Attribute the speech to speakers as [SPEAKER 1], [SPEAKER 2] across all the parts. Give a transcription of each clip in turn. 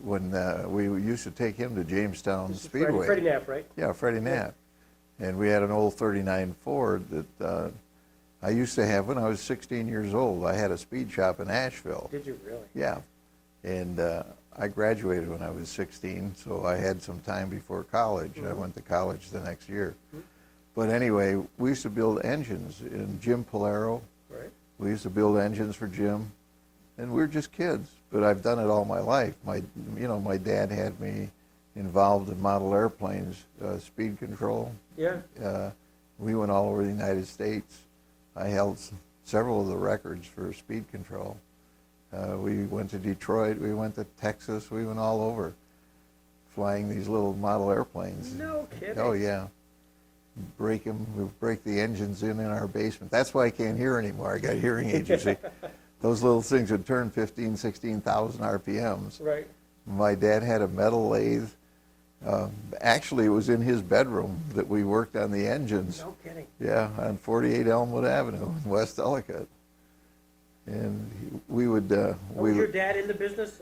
[SPEAKER 1] when we used to take him to Jamestown
[SPEAKER 2] This is
[SPEAKER 1] Speedway.
[SPEAKER 2] Freddie Knapp, right?
[SPEAKER 1] Yeah, Freddie Knapp. And we had an old 39 Ford that I used to have when I was 16 years old. I had a speed shop in Asheville.
[SPEAKER 2] Did you really?
[SPEAKER 1] Yeah. And I graduated when I was 16, so I had some time before college. I went to college the next year. But anyway, we used to build engines in Jim Polaro.
[SPEAKER 2] Right.
[SPEAKER 1] We used to build engines for Jim, and we were just kids. But I've done it all my life. My dad had me involved in model airplanes, speed control.
[SPEAKER 2] Yeah.
[SPEAKER 1] We went all over the United States. I held several of the records for speed control. We went to Detroit. We went to Texas. We went all over, flying these little model airplanes.
[SPEAKER 2] No kidding.
[SPEAKER 1] Oh yeah. Break them. We break the engines in our basement. That's why I can't hear anymore. I got hearing aids. You see, those little things would turn 15, 16,000 RPMs.
[SPEAKER 2] Right.
[SPEAKER 1] My dad had a metal lathe. Actually, it was in his bedroom that we worked on the engines.
[SPEAKER 2] No kidding.
[SPEAKER 1] Yeah, on 48 Elmwood Avenue in West Ellicott. And we would.
[SPEAKER 2] Was your dad in the business?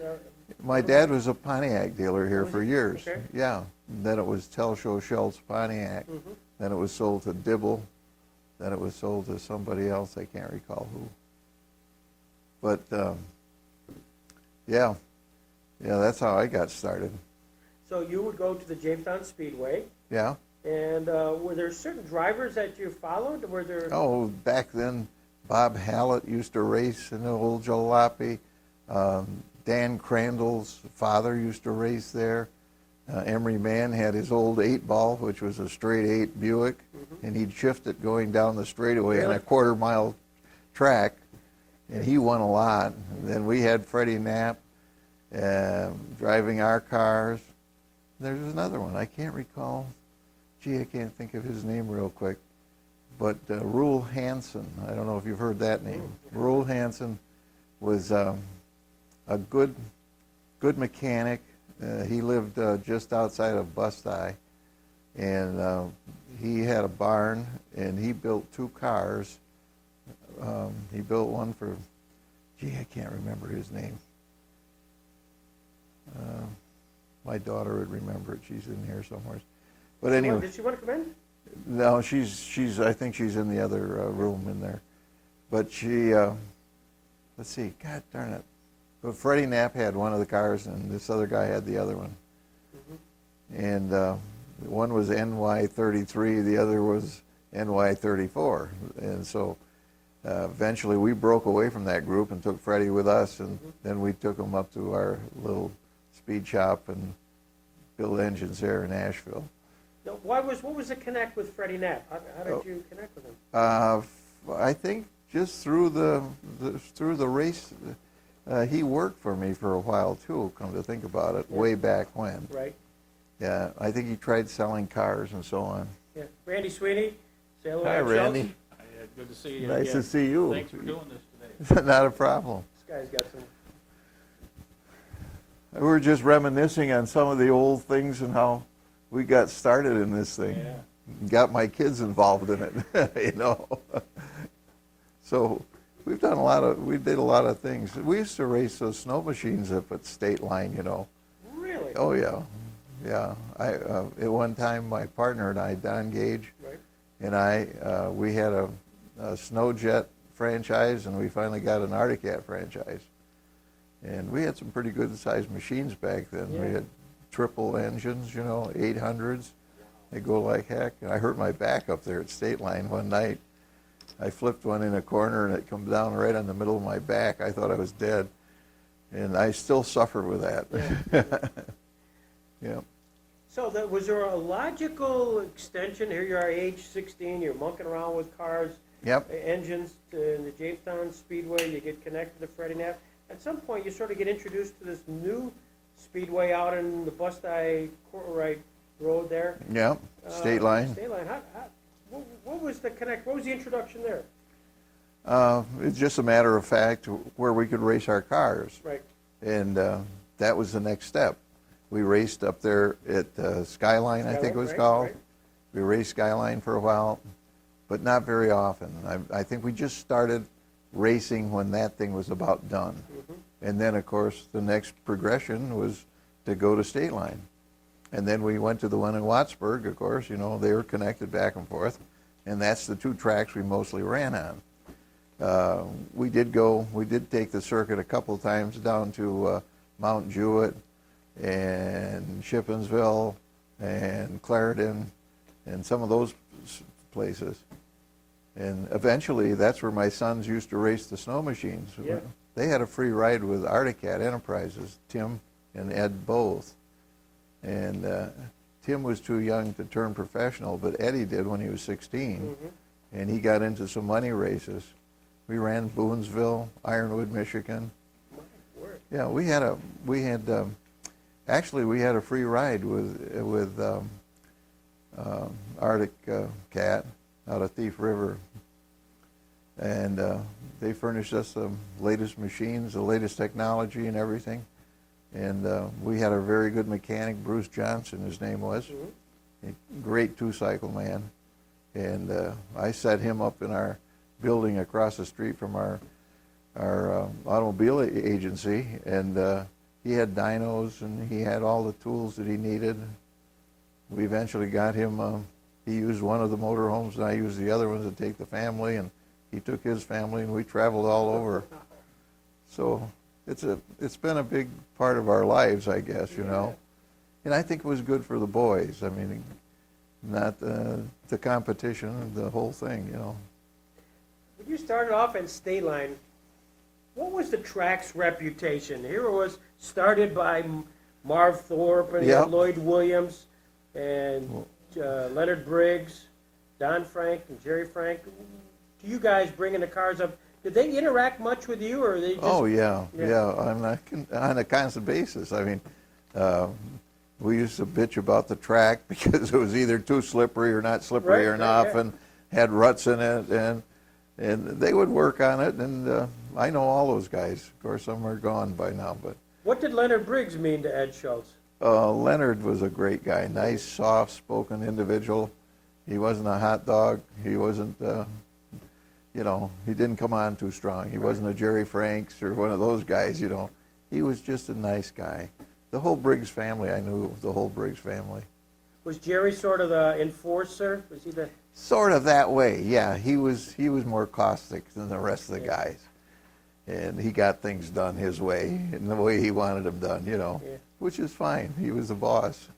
[SPEAKER 1] My dad was a Pontiac dealer here
[SPEAKER 2] Was
[SPEAKER 1] for
[SPEAKER 2] he?
[SPEAKER 1] years.
[SPEAKER 2] Okay.
[SPEAKER 1] Yeah. Then it was Telshow Shults Pontiac. Then it was sold to Dibble. Then it was sold to somebody else. I can't recall who. But yeah, that's how I got started.
[SPEAKER 2] So you would go to the Jamestown Speedway,
[SPEAKER 1] Yeah.
[SPEAKER 2] and were there certain drivers that you followed? Were there?
[SPEAKER 1] Oh, back then, Bob Hallett used to race in the old jalopy. Dan Crandall's father used to race there. Emery Mann had his old 8-ball, which was a straight 8 Buick, and he'd shift it going down the straightaway on a quarter-mile track, and he won a lot. And then we had Freddie Knapp driving our cars. There's another one. I can't recall. Gee, I can't think of his name real quick. But Rule Hansen, I don't know if you've heard that name. Rule Hansen was a good mechanic. He lived just outside of Bust-I, and he had a barn, and he built 2 cars. He built one for, gee, I can't remember his name. My daughter would remember it. She's in here somewhere. But anyway.
[SPEAKER 2] Did she want to come in?
[SPEAKER 1] No, she's. I think she's in the other room in there. But she, let's see. God darn it. But Freddie Knapp had one of the cars, and this other guy had the other one. And one was NY33, the other was NY34. And so eventually we broke away from that group and took Freddie with us, and then we took him up to our little speed shop and build engines there in Asheville.
[SPEAKER 2] No, what was the connect with Freddie Knapp? How did you connect with him?
[SPEAKER 1] I think just through the race. He worked for me for a while too. Come to think about it, way back when.
[SPEAKER 2] Right.
[SPEAKER 1] Yeah, I think he tried selling cars and so on.
[SPEAKER 2] Yeah. Randy Sweeney. Say hello.
[SPEAKER 1] Hi,
[SPEAKER 2] to
[SPEAKER 1] Randy.
[SPEAKER 2] Shults.
[SPEAKER 3] Good to see you.
[SPEAKER 1] Nice
[SPEAKER 3] again.
[SPEAKER 1] to see you.
[SPEAKER 3] Thanks for doing this today.
[SPEAKER 1] Not a problem.
[SPEAKER 2] This guy's got some.
[SPEAKER 1] We were just reminiscing on some of the old things and how we got started in this thing.
[SPEAKER 3] Yeah.
[SPEAKER 1] Got my kids involved in it, So we did a lot of things. We used to race those snow machines up at State Line,
[SPEAKER 2] Really?
[SPEAKER 1] Oh yeah, yeah. At one time, my partner and I, Don Gage,
[SPEAKER 2] Right.
[SPEAKER 1] and we had a snow jet franchise, and we finally got an Arctic Cat franchise. And we had some pretty good sized machines back then.
[SPEAKER 2] Yeah.
[SPEAKER 1] We had triple engines, 800s. They go like heck. And I hurt my back up there at State Line one night. I flipped one in a corner, and it come down right on the middle of my back. I thought I was dead. And I still suffer with that. Yeah.
[SPEAKER 2] So was there a logical extension? Here you are, age 16, you're monkeying around with cars,
[SPEAKER 1] Yep.
[SPEAKER 2] engines in the Jamestown Speedway, you get connected to Freddie Knapp. At some point, you sort of get introduced to this new speedway out in the Bust-I Right Road there.
[SPEAKER 1] Yep. State Line.
[SPEAKER 2] State Line. What was the connect? What was the introduction there?
[SPEAKER 1] It's just a matter of fact where we could race our cars.
[SPEAKER 2] Right.
[SPEAKER 1] And that was the next step. We raced up there at Skyline, I think it was
[SPEAKER 2] right,
[SPEAKER 1] called.
[SPEAKER 2] right.
[SPEAKER 1] We raced Skyline for a while, but not very often. I think we just started racing when that thing was about done. And then, of course, the next progression was to go to State Line. And then we went to the one in Wattsburg, of course, they were connected back and forth. And that's the two tracks we mostly ran on. We did take the circuit a couple times down to Mount Jewett and Shippensville and Clarendon and some of those places. And eventually, that's where my sons used to race the snow machines.
[SPEAKER 2] Yeah.
[SPEAKER 1] They had a free ride with Articat Enterprises, Tim and Ed both. And Tim was too young to turn professional, but Eddie did when he was 16.
[SPEAKER 2] Mm-hmm.
[SPEAKER 1] And he got into some money races. We ran Boonesville, Ironwood, Michigan.
[SPEAKER 2] My word.
[SPEAKER 1] Yeah, we had a free ride with Arctic Cat out of Thief River, and they furnished us the latest machines, the latest technology, and everything. And we had a very good mechanic, Bruce Johnson, his name was,
[SPEAKER 2] Mm-hmm.
[SPEAKER 1] a great two-cycle man. And I set him up in our building across the street from our automobile agency, and he had dynos and he had all the tools that he needed. We eventually got him, he used one of the motorhomes and I used the other ones to take the family, and he took his family, and we traveled all over. So it's been a big part of our lives, I guess, And I think it was good for the boys. I mean, not the competition, the whole thing,
[SPEAKER 2] When you started off in State Line, what was the track's reputation? Here it was started by Marv Thorpe and
[SPEAKER 1] Yep.
[SPEAKER 2] Lloyd Williams and Leonard Briggs, Don Frank and Jerry Frank. Do you guys bringing the cars up? Did they interact much with you, or they just?
[SPEAKER 1] Oh yeah. On a constant basis. I mean, we used to bitch about the track because it was either too slippery or not slippery enough, and had ruts in it, and they would work on it. And I know all those guys. Of course, some are gone by now. But
[SPEAKER 2] What did Leonard Briggs mean to Ed Shults?
[SPEAKER 1] Leonard was a great guy, nice, soft-spoken individual. He wasn't a hot dog. He wasn't. He didn't come on too strong. He wasn't a Jerry Franks or one of those guys, He was just a nice guy. The whole Briggs family, I knew the whole Briggs family.
[SPEAKER 2] Was Jerry sort of the enforcer? Was he the?
[SPEAKER 1] Sort of that way, yeah. He was more caustic than the rest of the guys. And he got things done his way, and the way he wanted them done, which is fine. He was the boss.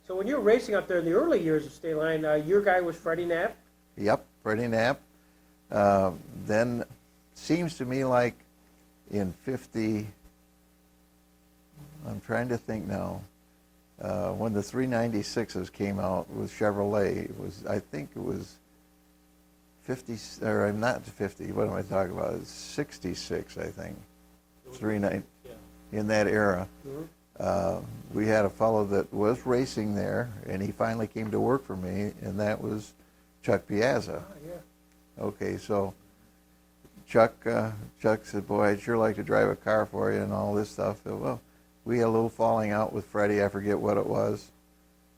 [SPEAKER 2] So when you were racing up there in the early years of State Line, your guy was Freddie Knapp?
[SPEAKER 1] Yep, Freddie Knapp. Then seems to me like in 50, I'm trying to think now, when the 396s came out with Chevrolet, I think it was 50, or I'm not 50, what am I talking about? It's 66, I think, 39, in that era.
[SPEAKER 2] Mm-hmm.
[SPEAKER 1] We had a fellow that was racing there, and he finally came to work for me, and that was Chuck Piazza.
[SPEAKER 2] Oh, yeah.
[SPEAKER 1] Okay, so Chuck said, boy, I'd sure like to drive a car for you and all this stuff. Well, we had a little falling out with Freddie. I forget what it was.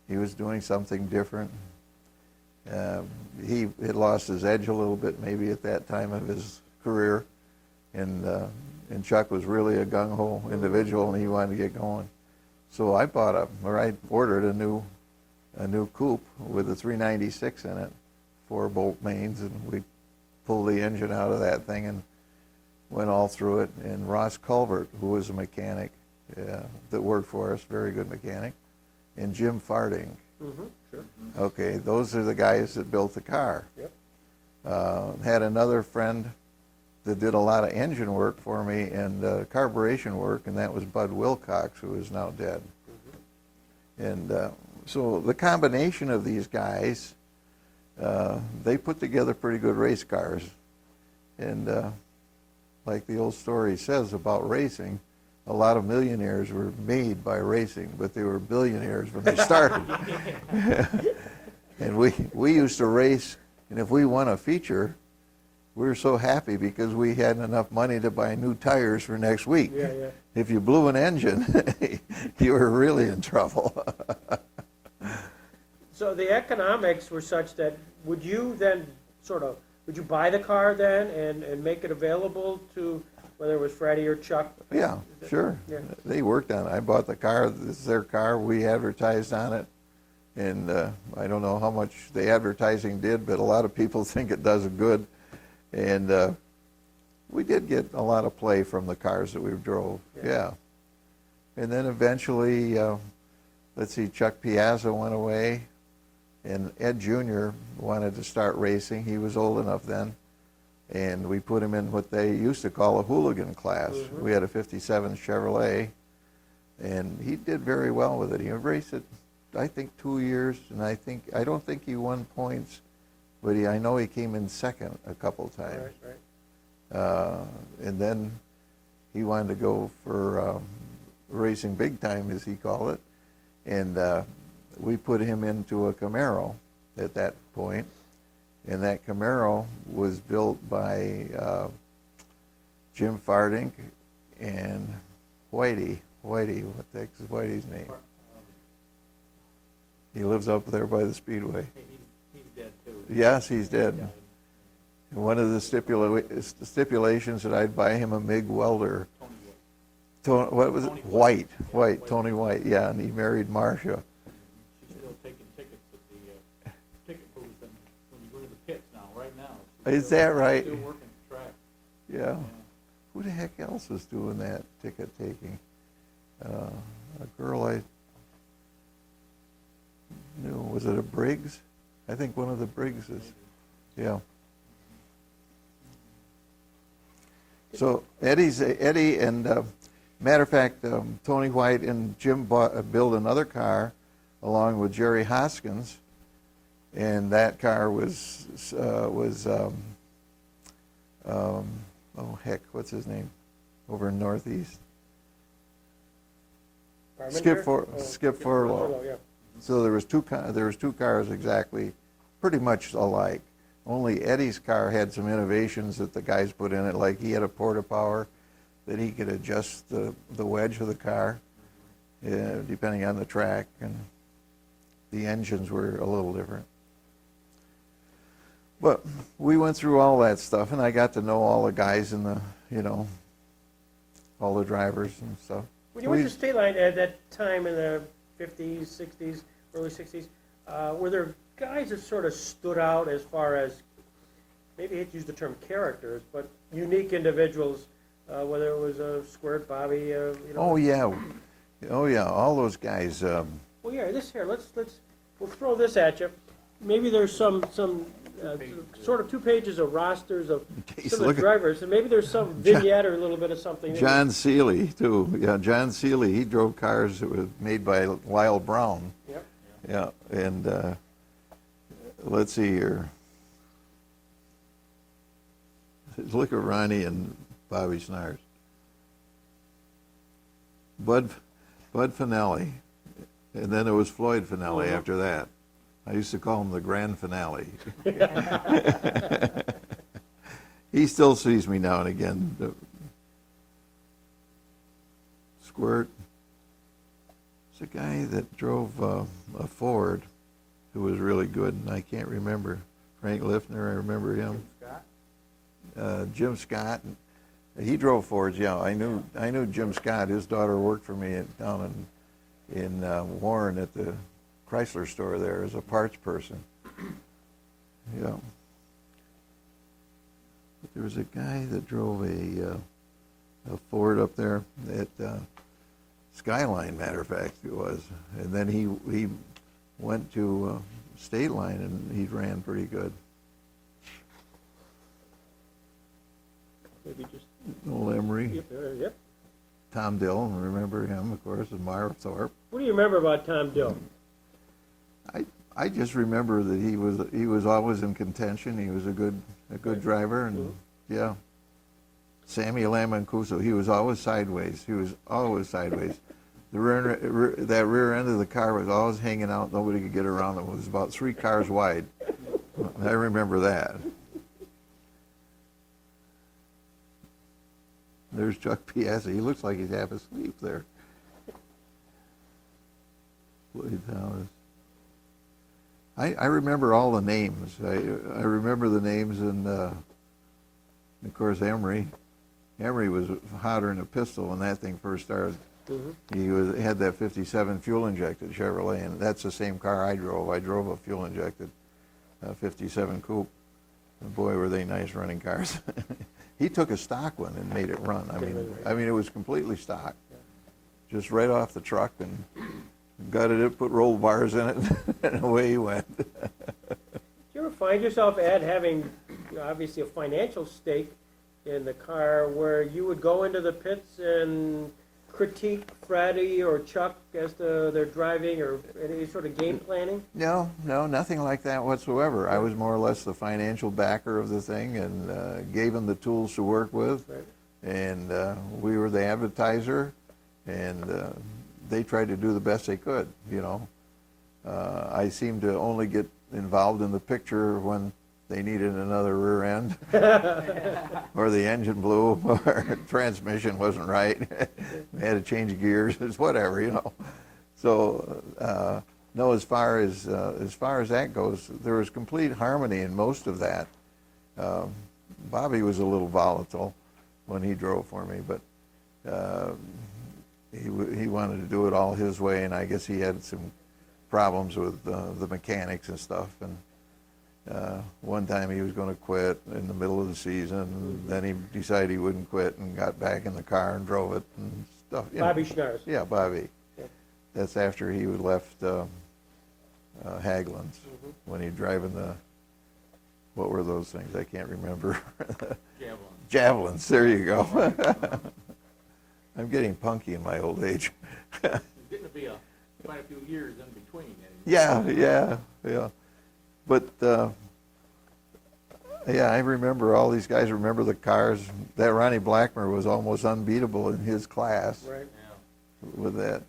[SPEAKER 1] He was doing something different. He had lost his edge a little bit maybe at that time of his career. And Chuck was really a gung-ho individual, and he wanted to get going. So I ordered a new coupe with a 396 in it, 4-bolt mains, and we pulled the engine out of that thing and went all through it. And Ross Culvert, who was a mechanic that worked for us, very good mechanic, and Jim Farding.
[SPEAKER 2] Mm-hmm. Sure.
[SPEAKER 1] Okay, those are the guys that built the car.
[SPEAKER 2] Yep.
[SPEAKER 1] Had another friend that did a lot of engine work for me and carburation work, and that was Bud Wilcox, who is now dead. Mm-hmm. And so the combination of these guys, they put together pretty good race cars. And like the old story says about racing, a lot of millionaires were made by racing, but they were billionaires when they started. And we used to race, and if we won a feature, we were so happy because we had enough money to buy new tires for next week.
[SPEAKER 2] Yeah, yeah.
[SPEAKER 1] If you blew an engine, you were really in trouble.
[SPEAKER 2] So the economics were such that would you buy the car then and make it available to whether it was Freddie or Chuck.
[SPEAKER 1] Yeah, sure.
[SPEAKER 2] Yeah.
[SPEAKER 1] They worked on it. I bought the car. This is their car. We advertised on it. And I don't know how much the advertising did, but a lot of people think it does good. And we did get a lot of play from the cars that we drove. Yeah. And then eventually, let's see, Chuck Piazza went away. And Ed Jr. wanted to start racing. He was old enough then. And we put him in what they used to call a hooligan class.
[SPEAKER 2] Mm-hmm.
[SPEAKER 1] We had a 57 Chevrolet. And he did very well with it. He raced it, I think, 2 years. And I don't think he won points, but I know he came in second a couple times.
[SPEAKER 2] Right.
[SPEAKER 1] And then he wanted to go for racing big time, as he called it. And we put him into a Camaro at that point. And that Camaro was built by Jim Fardink and Whitey. Whitey, what the heck is Whitey's name? He lives up there by the Speedway.
[SPEAKER 3] He's dead too.
[SPEAKER 1] Yes, he's dead. And one of the stipulations that I'd buy him a MIG welder. What was it?
[SPEAKER 3] Tony
[SPEAKER 1] White.
[SPEAKER 3] White.
[SPEAKER 1] Tony White, yeah, and he married Marcia.
[SPEAKER 3] She's still taking tickets at the ticket booth and when you go to the pits now, right now.
[SPEAKER 1] Is that right?
[SPEAKER 3] Still working the track.
[SPEAKER 1] Yeah. Who the heck else was doing that ticket taking? A girl I knew, was it a Briggs? I think one of the Briggses. Yeah. So Eddie and matter of fact, Tony White and Jim built another car along with Jerry Hoskins, and that car was oh heck, what's his name? Over in Northeast. Skip Furlow.
[SPEAKER 2] Yeah.
[SPEAKER 1] So there was two cars exactly, pretty much alike. Only Eddie's car had some innovations that the guys put in it, like he had a porta power that he could adjust the wedge of the car, depending on the track, and the engines were a little different. But we went through all that stuff, and I got to know all the guys in the, all the drivers and stuff.
[SPEAKER 2] When you went to State Line at that time in the 50s, 60s, early 60s, were there guys that sort of stood out as far as, maybe I hate to use the term characters, but unique individuals, whether it was Squirt, Bobby,
[SPEAKER 1] Oh yeah, all those guys.
[SPEAKER 2] Well, yeah, we'll throw this at you. Maybe there's some sort of 2 pages of rosters of some of the drivers, and maybe there's some vignette or a little bit of something.
[SPEAKER 1] John Seeley too. Yeah, John Seeley. He drove cars that were made by Lyle Brown.
[SPEAKER 2] Yep.
[SPEAKER 1] Yeah, and let's see here. Look at Ronnie and Bobby Snars. Bud Finelli, and then it was Floyd Finelli after that. I used to call him the grand finale. He still sees me now and again. Squirt. It's a guy that drove a Ford who was really good, and I can't remember. Frank Lifner, I remember him. Jim Scott. He drove Fords, yeah. I knew Jim Scott. His daughter worked for me down in Warren at the Chrysler store there as a parts person. Yeah. But there was a guy that drove a Ford up there at Skyline, matter of fact, it was. And then he went to State Line, and he ran pretty good.
[SPEAKER 2] Maybe just
[SPEAKER 1] Old Emery.
[SPEAKER 2] Yep.
[SPEAKER 1] Tom Dillon, remember him, of course, and Myra Thorpe.
[SPEAKER 2] What do you remember about Tom Dill?
[SPEAKER 1] I just remember that he was always in contention. He was a good driver, and yeah. Sammy Lamancuso, he was always sideways. The rear end of the car was always hanging out. Nobody could get around it. It was about 3 cars wide. I remember that. There's Chuck Piazza. He looks like he's half asleep there. Floyd Thomas. I remember all the names. I remember the names, and of course Emery. Emery was hotter than a pistol when that thing first started.
[SPEAKER 2] Mhm.
[SPEAKER 1] He had that 57 fuel-injected Chevrolet, and that's the same car I drove. I drove a fuel-injected 57 coupe. And boy, were they nice running cars. He took a stock one and made it run. I mean, it was completely stock, just right off the truck, and gutted it, put roll bars in it, and away he went.
[SPEAKER 2] Do you ever find yourself, Ed, having obviously a financial stake in the car where you would go into the pits and critique Freddie or Chuck as to their driving or any sort of game planning?
[SPEAKER 1] No, nothing like that whatsoever. I was more or less the financial backer of the thing and gave them the tools to work with.
[SPEAKER 2] Right.
[SPEAKER 1] And we were the advertiser, and they tried to do the best they could, you know. I seemed to only get involved in the picture when they needed another rear end, or the engine blew, or transmission wasn't right. They had to change gears. It's whatever, you know. So no, as far as that goes, there was complete harmony in most of that. Bobby was a little volatile when he drove for me, but he wanted to do it all his way, and I guess he had some problems with the mechanics and stuff. And one time he was going to quit in the middle of the season, and then he decided he wouldn't quit and got back in the car and drove it and stuff.
[SPEAKER 2] Bobby Schnars.
[SPEAKER 1] Yeah, Bobby.
[SPEAKER 2] Yeah.
[SPEAKER 1] That's after he left Hageland's when he driving what were those things? I can't remember.
[SPEAKER 3] Javelin.
[SPEAKER 1] Javelins, there you go. I'm getting punky in my old age.
[SPEAKER 3] It's getting to be quite a few years in between.
[SPEAKER 1] Yeah. But, yeah, I remember all these guys remember the cars. That Ronnie Blackmer was almost unbeatable in his class
[SPEAKER 2] Right.
[SPEAKER 3] Yeah.
[SPEAKER 1] with that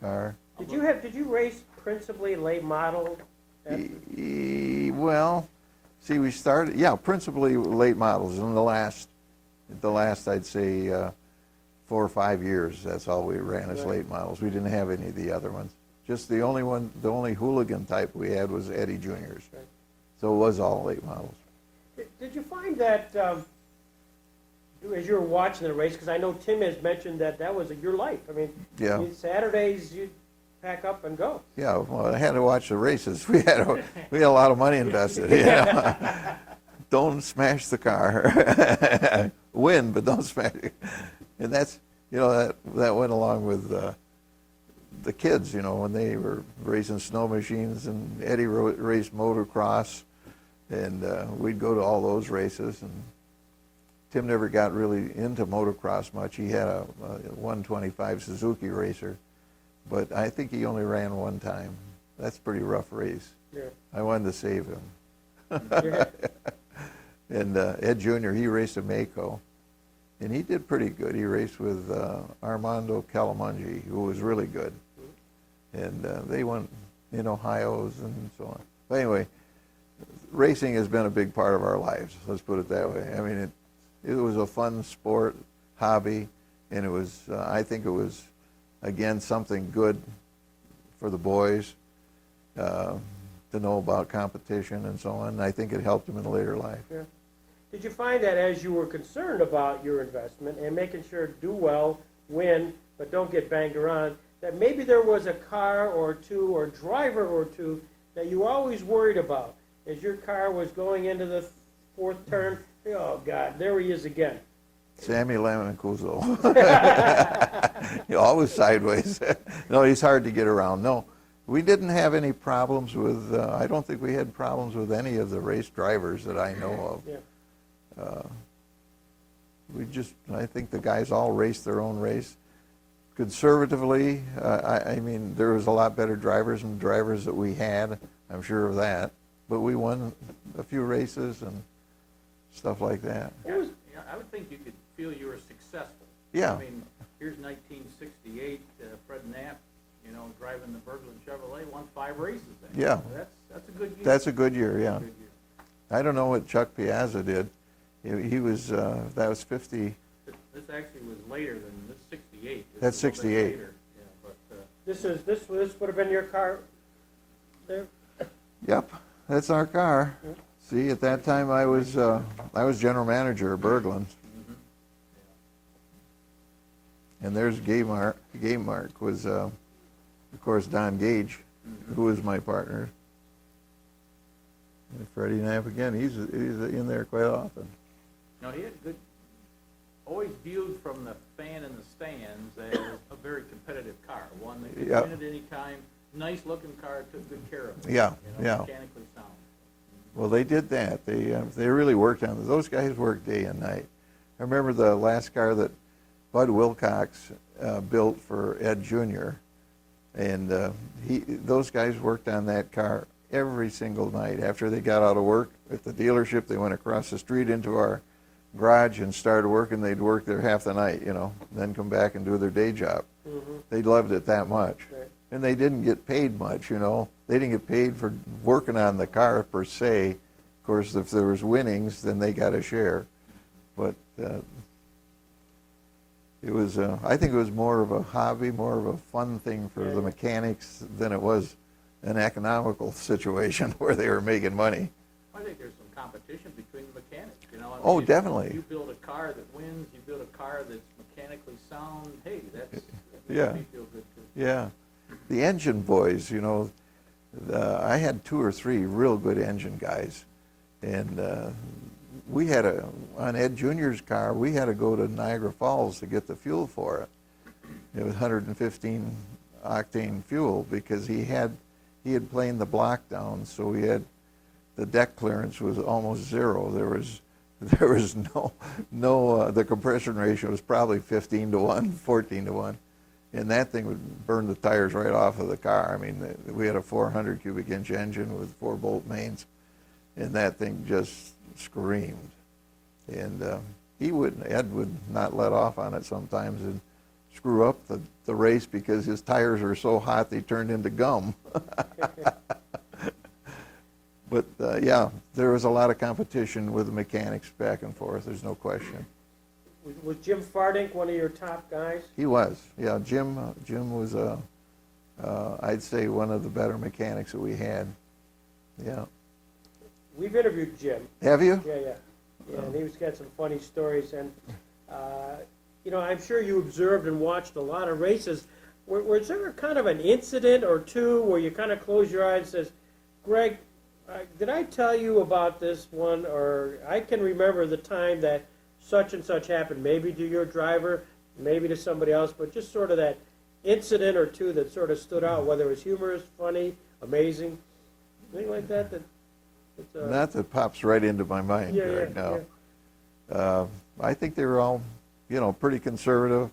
[SPEAKER 1] car.
[SPEAKER 2] Did you race principally late model?
[SPEAKER 1] Well, see, we started, principally late models. In the last I'd say 4 or 5 years, that's all we ran as
[SPEAKER 2] Right.
[SPEAKER 1] late models. We didn't have any of the other ones. Just the only hooligan type we had was Eddie Junior's.
[SPEAKER 2] Right.
[SPEAKER 1] So it was all late models.
[SPEAKER 2] Did you find that as you were watching the race, because I know Tim has mentioned that was your life. I mean,
[SPEAKER 1] Yeah.
[SPEAKER 2] Saturdays you'd pack up and go.
[SPEAKER 1] Yeah, well, I had to watch the races. We had a lot of money invested. You know? Don't smash the car. Win, but don't smash it. And that's, that went along with the kids, when they were racing snow machines, and Eddie raced motocross, and we'd go to all those races. And Tim never got really into motocross much. He had a 125 Suzuki racer, but I think he only ran one time. That's a pretty rough race.
[SPEAKER 2] Yeah.
[SPEAKER 1] I wanted to save him.
[SPEAKER 2] Yeah.
[SPEAKER 1] And Ed Jr., he raced a Mako, and he did pretty good. He raced with Armando Calamungi, who was really good. And they went in Ohio's and so on. But anyway, racing has been a big part of our lives, let's put it that way. I mean, it was a fun sport, hobby, and it was, I think it was, again, something good for the boys to know about competition and so on. And I think it helped them in later life.
[SPEAKER 2] Yeah. Did you find that as you were concerned about your investment and making sure to do well, win, but don't get banged around, that maybe there was a car or two or driver or two that you always worried about as your car was going into the fourth turn? Oh, God, there he is again.
[SPEAKER 1] Sammy Lamancuso. Always sideways. No, he's hard to get around. No, we didn't have any problems with, I don't think we had problems with any of the race drivers that I know of.
[SPEAKER 2] Yeah.
[SPEAKER 1] I think the guys all raced their own race. Conservatively, I mean, there was a lot better drivers than drivers that we had, I'm sure of that. But we won a few races and stuff like that.
[SPEAKER 3] Yeah, I would think you could feel you were successful.
[SPEAKER 1] Yeah.
[SPEAKER 3] I mean, here's 1968, Fred Knapp, driving the Berglund Chevrolet, won 5 races then.
[SPEAKER 1] Yeah.
[SPEAKER 3] That's a good year.
[SPEAKER 1] That's a good year, yeah.
[SPEAKER 3] Good year.
[SPEAKER 1] I don't know what Chuck Piazza did. He was, that was 50.
[SPEAKER 3] This actually was later than this 68. This
[SPEAKER 1] That's
[SPEAKER 3] is a little bit
[SPEAKER 1] 68.
[SPEAKER 3] later. Yeah, but
[SPEAKER 2] This would have been your car there?
[SPEAKER 1] Yep, that's our car. See, at that time I was general manager of Berglund, And there's Game Mark was, of course, Don Gage, who was my partner. And Freddie Knapp again, he's in there quite often.
[SPEAKER 3] Now, he had good, always viewed from the fan in the stands as a very competitive car, one that could
[SPEAKER 1] Yep.
[SPEAKER 3] win at any time. Nice looking car, took good care of it.
[SPEAKER 1] Yeah,
[SPEAKER 3] you know,
[SPEAKER 1] yeah.
[SPEAKER 3] Mechanically sound.
[SPEAKER 1] Well, they did that. They really worked on it. Those guys worked day and night. I remember the last car that Bud Wilcox built for Ed Jr. And those guys worked on that car every single night. After they got out of work at the dealership, they went across the street into our garage and started working. They'd work there half the night, then come back and do their day job.
[SPEAKER 2] Mm-hmm.
[SPEAKER 1] They loved it that much.
[SPEAKER 2] Right.
[SPEAKER 1] And they didn't get paid much, They didn't get paid for working on the car per se. Of course, if there was winnings, then they got a share. But it was, I think it was more of a hobby, more of a fun thing for the mechanics than it was an economical situation where they were making money.
[SPEAKER 3] I think there's some competition between the mechanics, I mean,
[SPEAKER 1] Oh, definitely.
[SPEAKER 3] You build a car that wins, you build a car that's mechanically sound, hey, that makes
[SPEAKER 1] Yeah.
[SPEAKER 3] me feel good too.
[SPEAKER 1] Yeah. The engine boys, I had 2 or 3 real good engine guys. And we had on Ed Jr.'s car, we had to go to Niagara Falls to get the fuel for it. It was 115 octane fuel because he had planed the block down, so the deck clearance was almost zero. There was no the compression ratio was probably 15 to 1, 14 to 1. And that thing would burn the tires right off of the car. I mean, we had a 400 cubic inch engine with 4 bolt mains, and that thing just screamed. And Ed would not let off on it sometimes and screw up the race because his tires were so hot they turned into gum. But yeah, there was a lot of competition with the mechanics back and forth, there's no question.
[SPEAKER 2] Was Jim Fardink one of your top guys?
[SPEAKER 1] He was, yeah. Jim was, I'd say, one of the better mechanics that we had. Yeah.
[SPEAKER 2] We've interviewed Jim.
[SPEAKER 1] Have you?
[SPEAKER 2] Yeah, and he's got some funny stories. And, I'm sure you observed and watched a lot of races. Was there kind of an incident or two where you kind of close your eyes and says, Greg, did I tell you about this one? Or I can remember the time that such and such happened, maybe to your driver, maybe to somebody else, but just sort of that incident or two that sort of stood out, whether it was humorous, funny, amazing, anything like that?
[SPEAKER 1] Not that pops right into my mind right now. Yeah. I think they were all, pretty conservative.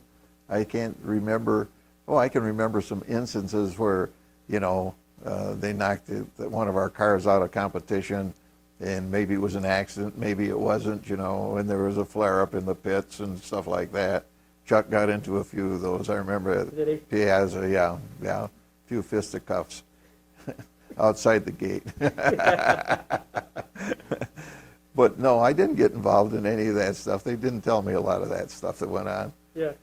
[SPEAKER 1] I can't remember. I can remember some instances where, they knocked one of our cars out of competition, and maybe it was an accident, maybe it wasn't, and there was a flare-up in the pits and stuff like that. Chuck got into a few of those. I remember
[SPEAKER 2] Did he?
[SPEAKER 1] Piazza, yeah, a few fisticuffs outside the gate. But no, I didn't get involved in any of that stuff. They didn't tell me a lot of that stuff that went on.
[SPEAKER 2] Yeah.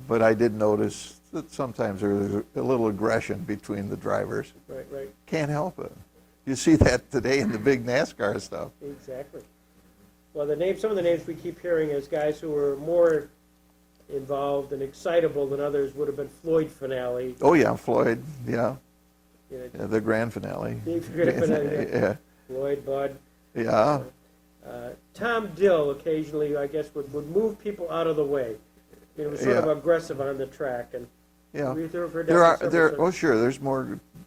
[SPEAKER 1] But I did notice that sometimes there was a little aggression between the drivers.
[SPEAKER 2] Right.
[SPEAKER 1] Can't help it. You see that today in the big NASCAR stuff.
[SPEAKER 2] Exactly. Well, some of the names we keep hearing as guys who were more involved and excitable than others would have been Floyd Finale.
[SPEAKER 1] Oh yeah, Floyd. Yeah,
[SPEAKER 2] You know,
[SPEAKER 1] yeah, the grand finale.
[SPEAKER 2] Big grand finale,
[SPEAKER 1] Yeah.
[SPEAKER 2] Floyd, Bud.
[SPEAKER 1] Yeah.
[SPEAKER 2] Tom Dill occasionally, I guess, would move people out of the way. Was sort of aggressive on the track, and
[SPEAKER 1] Yeah.
[SPEAKER 2] we've heard that
[SPEAKER 1] There are
[SPEAKER 2] from
[SPEAKER 1] there.
[SPEAKER 2] several-
[SPEAKER 1] Oh sure,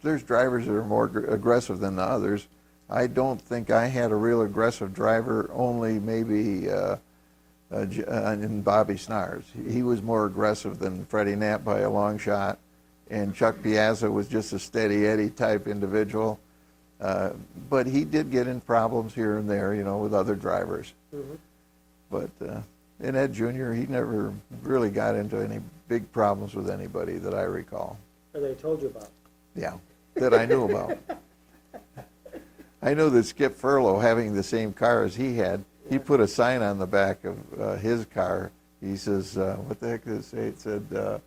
[SPEAKER 1] there's drivers that are more aggressive than the others. I don't think I had a real aggressive driver. Only maybe in Bobby Snars. He was more aggressive than Freddie Knapp by a long shot, and Chuck Piazza was just a steady Eddie type individual. But he did get in problems here and there, with other drivers.
[SPEAKER 2] Mhm.
[SPEAKER 1] But in Ed Jr., he never really got into any big problems with anybody that I recall.
[SPEAKER 2] Or they told you about.
[SPEAKER 1] Yeah, that I knew about. I know that Skip Furlow, having the same car as he had, he put a sign on the back of his car. He says, what the heck did it say? It said,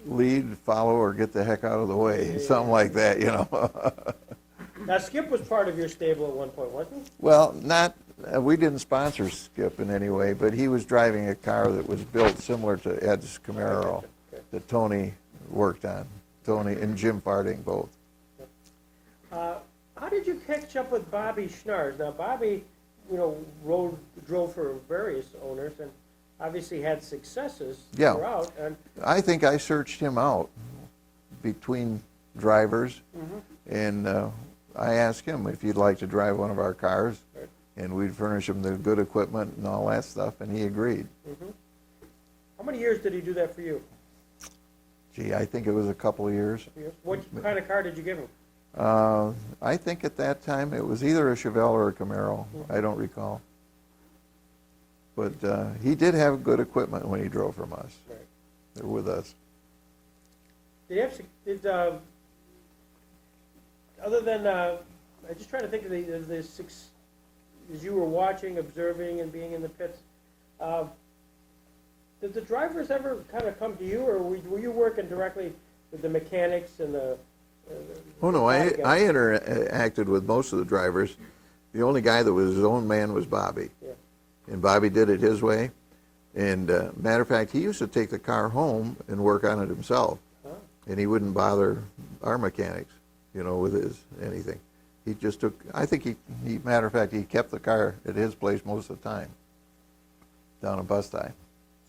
[SPEAKER 1] lead, follow, or get the heck out of the way. Something like that,
[SPEAKER 2] Now, Skip was part of your stable at one point, wasn't he?
[SPEAKER 1] Well, not We didn't sponsor Skip in any way, but he was driving a car that was built similar to Ed's Camaro
[SPEAKER 2] Okay.
[SPEAKER 1] that Tony worked on. Tony and Jim Farding both.
[SPEAKER 2] How did you catch up with Bobby Schnars? Now, Bobby, drove for various owners and obviously had successes
[SPEAKER 1] Yeah.
[SPEAKER 2] throughout. And
[SPEAKER 1] I think I searched him out between drivers, and I asked him if he'd like to drive one of our cars,
[SPEAKER 2] Right.
[SPEAKER 1] and we'd furnish him the good equipment and all that stuff, and he agreed.
[SPEAKER 2] how many years did he do that for you?
[SPEAKER 1] Gee, I think it was a couple of years.
[SPEAKER 2] What kind of car did you give him?
[SPEAKER 1] I think at that time it was either a Chevelle or a Camaro. I don't recall. But he did have good equipment when he drove from us,
[SPEAKER 2] Right.
[SPEAKER 1] or with us.
[SPEAKER 2] Did he have, other than, I'm just trying to think of the six, as you were watching, observing, and being in the pits, did the drivers ever kind of come to you, or were you working directly with the mechanics and the
[SPEAKER 1] Oh, no,
[SPEAKER 2] body
[SPEAKER 1] I
[SPEAKER 2] guys?
[SPEAKER 1] interacted with most of the drivers. The only guy that was his own man was Bobby.
[SPEAKER 2] Yeah.
[SPEAKER 1] And Bobby did it his way. And matter of fact, he used to take the car home and work on it himself.
[SPEAKER 2] Huh?
[SPEAKER 1] And he wouldn't bother our mechanics, with his anything. He just took, I think he matter of fact, he kept the car at his place most of the time, down in Bustye.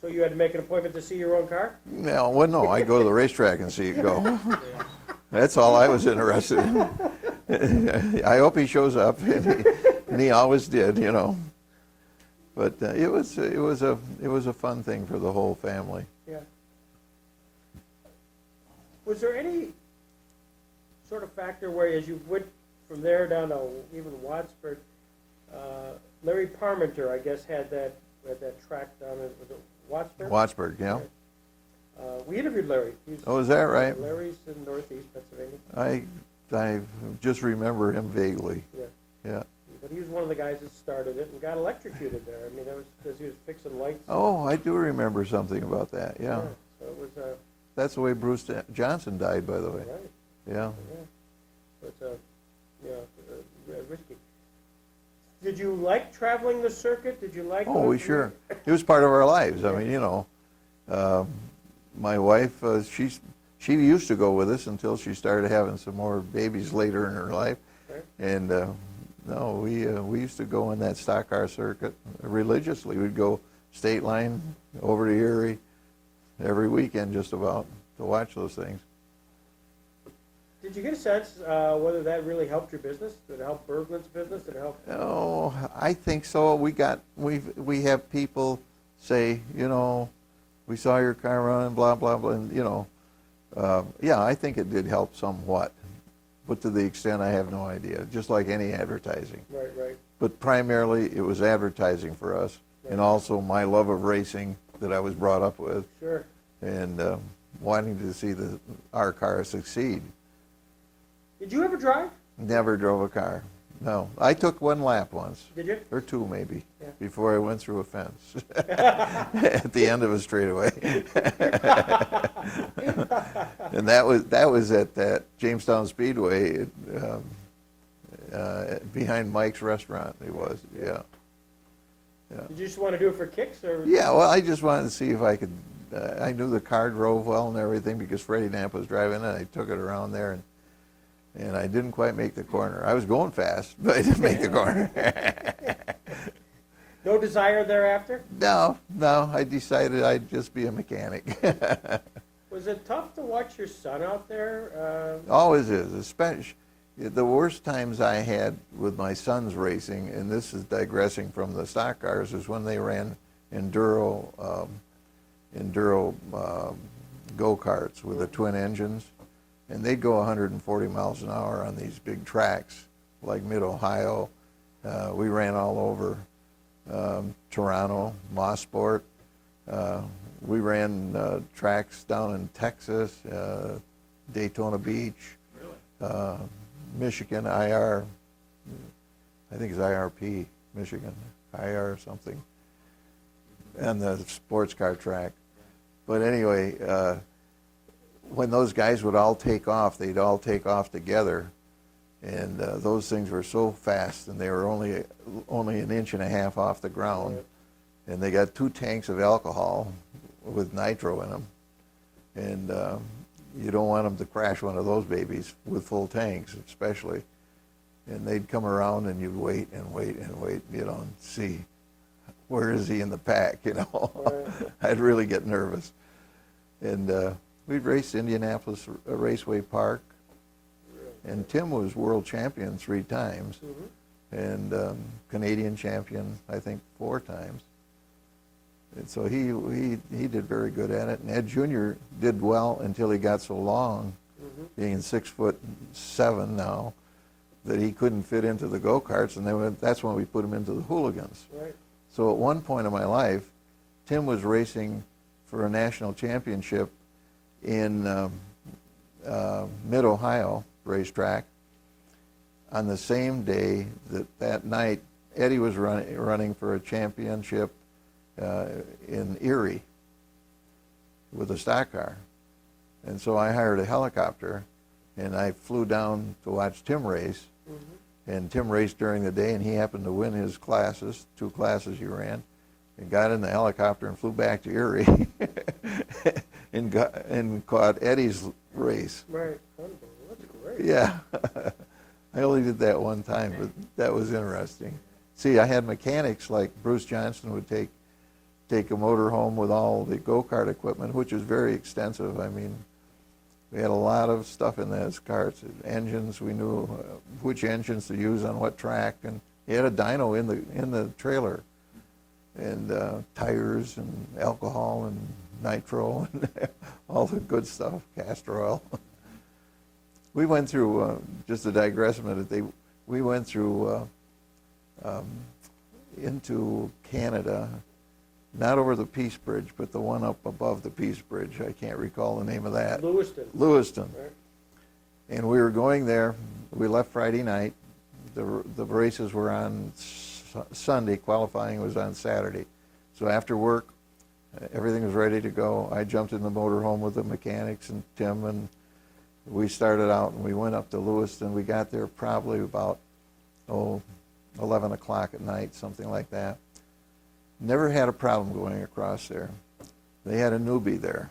[SPEAKER 2] So you had to make an appointment to see your own car?
[SPEAKER 1] No, well, no, I'd go to the racetrack and see it go. That's all I was interested in. I hope he shows up, and he always did, But it was a fun thing for the whole family.
[SPEAKER 2] Yeah. Was there any sort of factor where, as you went from there down to even Wattsburg, Larry Parmenter, I guess, had that track down in, was it Wattsburg?
[SPEAKER 1] Wattsburg, yeah.
[SPEAKER 2] We interviewed Larry.
[SPEAKER 1] Oh, is that right?
[SPEAKER 2] Larry's in Northeast Pennsylvania.
[SPEAKER 1] I just remember him vaguely.
[SPEAKER 2] Yeah.
[SPEAKER 1] Yeah.
[SPEAKER 2] But he was one of the guys that started it and got electrocuted there. I mean, that was because he was fixing lights.
[SPEAKER 1] Oh, I do remember something about that. Yeah.
[SPEAKER 2] So it was
[SPEAKER 1] That's the way Bruce Johnson died, by the way.
[SPEAKER 2] right.
[SPEAKER 1] Yeah.
[SPEAKER 2] Yeah. But risky. Did you like traveling the circuit? Did you like?
[SPEAKER 1] Oh, we sure. It was part of our lives. I mean, my wife, she used to go with us until she started having some more babies later in her life,
[SPEAKER 2] Right.
[SPEAKER 1] and no, we used to go on that stock car circuit religiously. We'd go state line over to Erie every weekend just about to watch those things.
[SPEAKER 2] Did you get a sense whether that really helped your business? Did it help Berglund's business? Did it help?
[SPEAKER 1] Oh, I think so. We have people say, we saw your car running, blah blah blah, and yeah, I think it did help somewhat, but to the extent I have no idea. Just like any advertising.
[SPEAKER 2] Right.
[SPEAKER 1] But primarily it was advertising for us, and also my love of racing that I was brought up with,
[SPEAKER 2] Sure.
[SPEAKER 1] and wanting to see our car succeed.
[SPEAKER 2] Did you ever drive?
[SPEAKER 1] Never drove a car. No, I took one lap once,
[SPEAKER 2] Did you?
[SPEAKER 1] or two maybe,
[SPEAKER 2] Yeah.
[SPEAKER 1] before I went through a fence at the end of a straightaway. And that was at that Jamestown Speedway behind Mike's Restaurant. It was, yeah.
[SPEAKER 2] Did you just want to do it for kicks, or?
[SPEAKER 1] Yeah, well, I just wanted to see if I could. I knew the car drove well and everything because Freddie Knapp was driving it. I took it around there, and I didn't quite make the corner. I was going fast, but I didn't make the corner.
[SPEAKER 2] No desire thereafter?
[SPEAKER 1] No, I decided I'd just be a mechanic.
[SPEAKER 2] Was it tough to watch your son out there?
[SPEAKER 1] Always is, especially the worst times I had with my son's racing, and this is digressing from the stock cars, is when they ran enduro go-karts with the twin engines, and they'd go 140 miles an hour on these big tracks like Mid-Ohio. We ran all over Toronto, Mossport. We ran tracks down in Texas, Daytona Beach, Michigan, IR, I think it's IRP, Michigan, IR something, and the sports car track. But anyway, when those guys would all take off, they'd all take off together, And those things were so fast, and they were only an inch and a half off the ground.
[SPEAKER 2] Right.
[SPEAKER 1] And they got 2 tanks of alcohol with nitro in them. And you don't want them to crash one of those babies with full tanks, especially. And they'd come around, and you'd wait and wait and wait, and see where is he in the pack,
[SPEAKER 2] Right.
[SPEAKER 1] I'd really get nervous. And we'd race Indianapolis Raceway Park, and Tim was world champion 3 times, and Canadian champion, I think, 4 times. And so he did very good at it. And Ed Jr. did well until he got so long, being 6'7" now, that he couldn't fit into the go-karts, and that's when we put him into the hooligans.
[SPEAKER 2] Right.
[SPEAKER 1] So at one point in my life, Tim was racing for a national championship in Mid-Ohio racetrack on the same day that night Eddie was running for a championship in Erie with a stock car. And so I hired a helicopter, and I flew down to watch Tim race. And Tim raced during the day, and he happened to win his classes, 2 classes he ran, and got in the helicopter and flew back to Erie and caught Eddie's race.
[SPEAKER 2] Right. Unbelievable. That's great.
[SPEAKER 1] Yeah. I only did that one time, but that was interesting. See, I had mechanics like Bruce Johnson would take a motor home with all the go-kart equipment, which was very extensive. I mean, we had a lot of stuff in those carts. Engines, we knew which engines to use on what track, and he had a dyno in the trailer, and tires and alcohol and nitro and all the good stuff, castor oil. We went through, just to digress a minute, we went through into Canada, not over the Peace Bridge, but the one up above the Peace Bridge. I can't recall the name of that.
[SPEAKER 2] Lewiston. Right.
[SPEAKER 1] And we were going there. We left Friday night. The races were on Sunday. Qualifying was on Saturday. So after work, everything was ready to go. I jumped in the motorhome with the mechanics and Tim, and we started out, and we went up to Lewiston. We got there probably about 11 o'clock at night, something like that. Never had a problem going across there. They had a newbie there.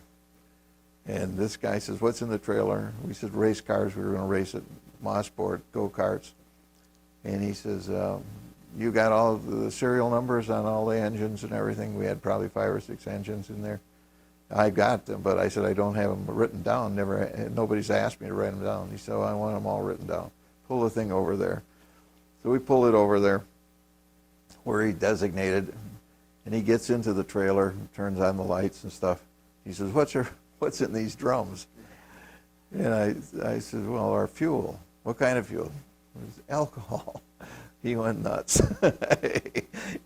[SPEAKER 1] And this guy says, "What's in the trailer?" We said, "Race cars." We were going to race at Mosport, go-karts. And he says, "You got all the serial numbers on all the engines and everything?" We had probably 5 or 6 engines in there. I got them, but I said, "I don't have them written down. Nobody's asked me to write them down." He said, "I want them all written down. Pull the thing over there." So we pull it over there where he designated, and he gets into the trailer, turns on the lights and stuff. He says, "What's in these drums?" And I said, "Well, our fuel." "What kind of fuel?" "It was alcohol." He went nuts.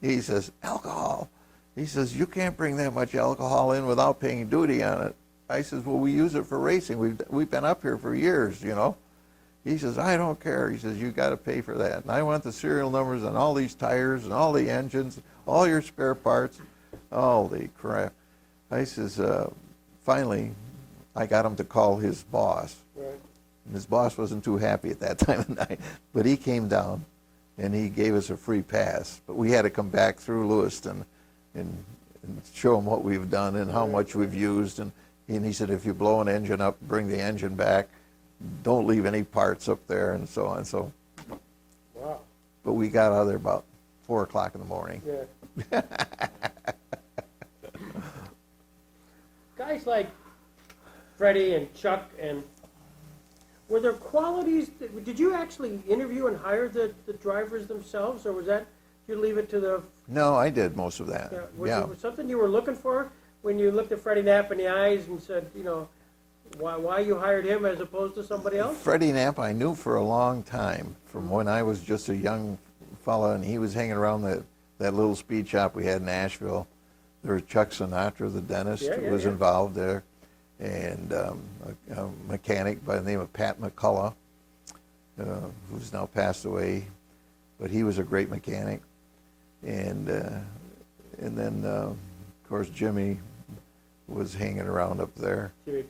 [SPEAKER 1] He says, "Alcohol?" He says, "You can't bring that much alcohol in without paying duty on it." I says, "Well, we use it for racing. We've been up here for years, you know." He says, "I don't care." He says, "You got to pay for that. And I want the serial numbers on all these tires and all the engines, all your spare parts." Holy crap. I says, finally, I got him to call his boss.
[SPEAKER 2] Right.
[SPEAKER 1] And his boss wasn't too happy at that time of night. But he came down, and he gave us a free pass. But we had to come back through Lewiston and show him what we've done and how much we've used. And he said, "If you blow an engine up, bring the engine back. Don't leave any parts up there," and so on. So,
[SPEAKER 2] Wow.
[SPEAKER 1] but we got out of there about 4 o'clock in the morning.
[SPEAKER 2] Yeah. Guys like Freddie and Chuck, and were there qualities did you actually interview and hire the drivers themselves, or was that you leave it to the?
[SPEAKER 1] No, I did most of that.
[SPEAKER 2] Was it something you were looking for when you looked at Freddie Knapp in the eyes and said, why you hired him as opposed to somebody else?
[SPEAKER 1] Freddie Knapp I knew for a long time, from when I was just a young fella, and he was hanging around that little speed shop we had in Nashville. There was Chuck Sinatra, the dentist, who was involved there, and a mechanic by the name of Pat McCullough, who's now passed away, but he was a great mechanic. And then, of course, Jimmy was hanging around up there.
[SPEAKER 2] Jimmy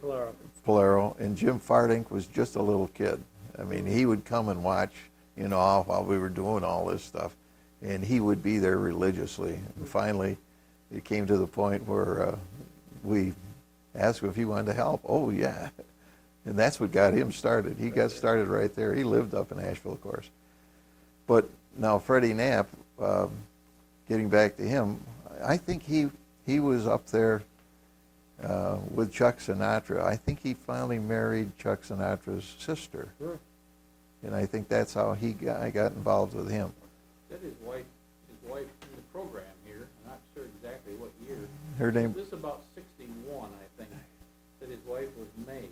[SPEAKER 1] Polaro, and Jim Fardink was just a little kid. I mean, he would come and watch, you know, while we were doing all this stuff, and he would be there religiously. And finally, it came to the point where we asked him if he wanted to help. Oh, yeah. And that's what got him started. He got started right there. He lived up in Asheville, of course. But now Freddie Knapp, getting back to him, I think he was up there with Chuck Sinatra. I think he finally married Chuck Sinatra's sister.
[SPEAKER 2] Sure.
[SPEAKER 1] And I think that's how I got involved with him.
[SPEAKER 3] Said his wife in the program here, I'm not sure exactly what year.
[SPEAKER 1] Her name,
[SPEAKER 3] This is about 61, I think, that his wife was May.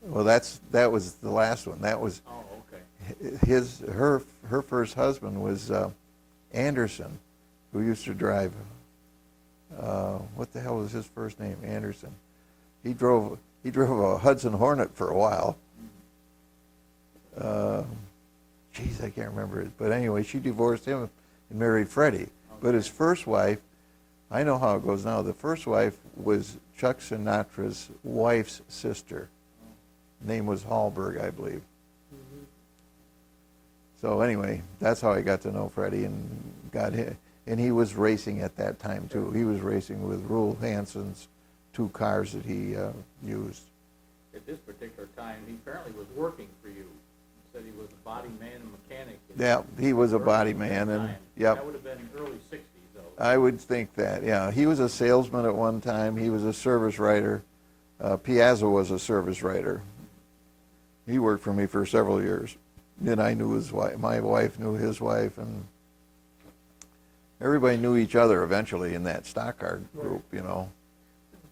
[SPEAKER 1] well, that was the last one. That was
[SPEAKER 3] Oh, okay.
[SPEAKER 1] her first husband was Anderson, who used to drive, what the hell was his first name? Anderson. He drove a Hudson Hornet for a while. Geez, I can't remember it. But anyway, she divorced him and married Freddie.
[SPEAKER 3] Okay.
[SPEAKER 1] But his first wife, I know how it goes now. The first wife was Chuck Sinatra's wife's sister. Name was Hallberg, I believe.
[SPEAKER 2] Mm-hmm.
[SPEAKER 1] So anyway, that's how I got to know Freddie and got him. And he was racing at that time too. He was racing with Rule Hanson's 2 cars that he used.
[SPEAKER 3] At this particular time, he apparently was working for you. Said he was a body man and mechanic.
[SPEAKER 1] Yeah, he was a body man, and yep.
[SPEAKER 3] That would have been in early 60s, though.
[SPEAKER 1] I would think that, yeah. He was a salesman at one time. He was a service writer. Piazza was a service writer. He worked for me for several years. Then I knew his wife. My wife knew his wife, and everybody knew each other eventually in that stock car group, you know.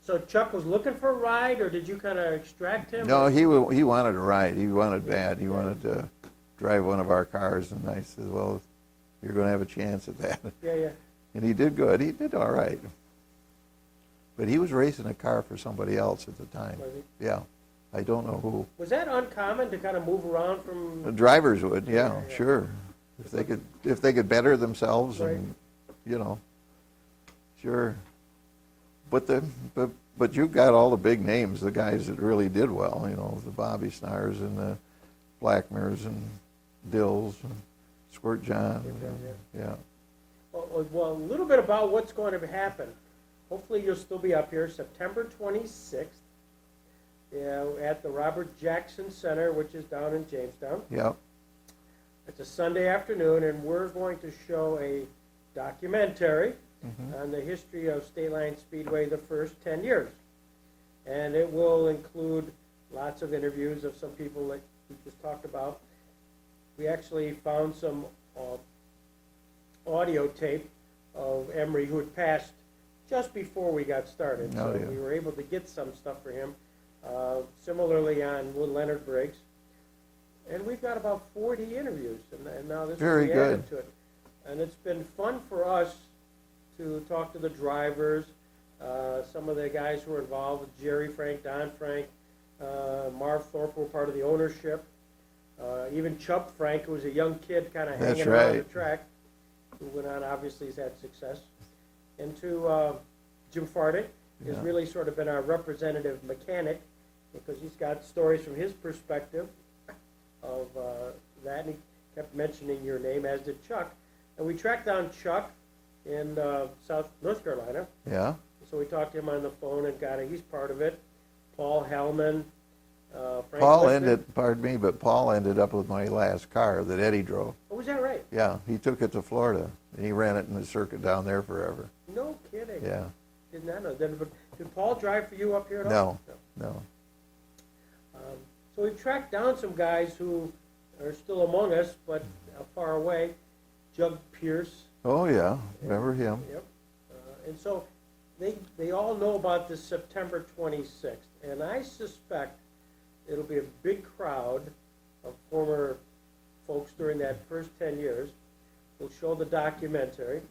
[SPEAKER 2] So Chuck was looking for a ride, or did you kind of extract him?
[SPEAKER 1] No, he wanted a ride. He wanted bad. He wanted to drive one of our cars, and I said, well, you're going to have a chance at that.
[SPEAKER 2] Yeah, yeah.
[SPEAKER 1] And he did good. He did all right. But he was racing a car for somebody else at the time.
[SPEAKER 2] Was he?
[SPEAKER 1] Yeah. I don't know who.
[SPEAKER 2] Was that uncommon to kind of move around
[SPEAKER 1] The
[SPEAKER 2] from?
[SPEAKER 1] drivers would, yeah,
[SPEAKER 2] Yeah.
[SPEAKER 1] sure. If they could better themselves and, you know, sure. But you got all the big names, the guys that really did well, you know, the Bobby Snars and the Blackmers and Dills and Squirt John. Yeah.
[SPEAKER 2] Well, a little bit about what's going to happen. Hopefully you'll still be up here September 26th, at the Robert Jackson Center, which is down in Jamestown.
[SPEAKER 1] Yeah.
[SPEAKER 2] It's a Sunday afternoon, and we're going to show a documentary on the history of State Line Speedway the first 10 years. And it will include lots of interviews of some people that we just talked about. We actually found some audio tape of Emery, who had passed just before we got started.
[SPEAKER 1] Oh,
[SPEAKER 2] So
[SPEAKER 1] yeah.
[SPEAKER 2] we were able to get some stuff for him. Similarly on Leonard Briggs. And we've got about 40 interviews, and now this
[SPEAKER 1] Very
[SPEAKER 2] will be added
[SPEAKER 1] good.
[SPEAKER 2] to it. And it's been fun for us to talk to the drivers, some of the guys who were involved, Jerry Frank, Don Frank, Marv Thorpe were part of the ownership, even Chubb Frank, who was a young kid kind of
[SPEAKER 1] That's
[SPEAKER 2] hanging around the
[SPEAKER 1] right.
[SPEAKER 2] track, who went on, obviously has had success. And to Jim Fardick, has
[SPEAKER 1] Yeah.
[SPEAKER 2] really sort of been our representative mechanic, because he's got stories from his perspective of that, and he kept mentioning your name, as did Chuck. And we tracked down Chuck in South North Carolina,
[SPEAKER 1] Yeah.
[SPEAKER 2] so we talked to him on the phone and he's part of it. Paul Hellman, Frank
[SPEAKER 1] Paul
[SPEAKER 2] Lippman.
[SPEAKER 1] Paul ended up with my last car that Eddie drove.
[SPEAKER 2] Oh, was that right?
[SPEAKER 1] Yeah, he took it to Florida, and he ran it in the circuit down there forever.
[SPEAKER 2] No kidding.
[SPEAKER 1] Yeah.
[SPEAKER 2] Did not know. Did Paul drive for you up here at all?
[SPEAKER 1] No.
[SPEAKER 2] So we tracked down some guys who are still among us, but far away. Jug Pierce.
[SPEAKER 1] Oh, yeah, remember him.
[SPEAKER 2] Yep. And so they all know about this September 26th, and I suspect it'll be a big crowd of former folks during that first 10 years. We'll show the documentary,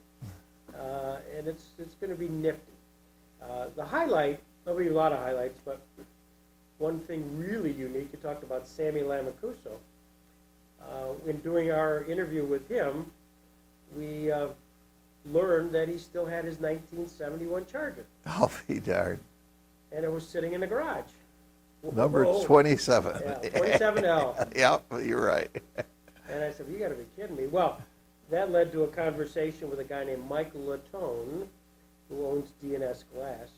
[SPEAKER 2] and it's going to be nifty. The highlight, there'll be a lot of highlights, but one thing really unique, you talked about Sammy Lamacuso. In doing our interview with him, we learned that he still had his 1971 Charger,
[SPEAKER 1] I'll be darned.
[SPEAKER 2] and it was sitting in the garage.
[SPEAKER 1] Number
[SPEAKER 2] Whoa.
[SPEAKER 1] 27.
[SPEAKER 2] Yeah, 27L.
[SPEAKER 1] Yep, you're right.
[SPEAKER 2] And I said, you gotta be kidding me. Well, that led to a conversation with a guy named Mike Latone, who owns D&S Glass,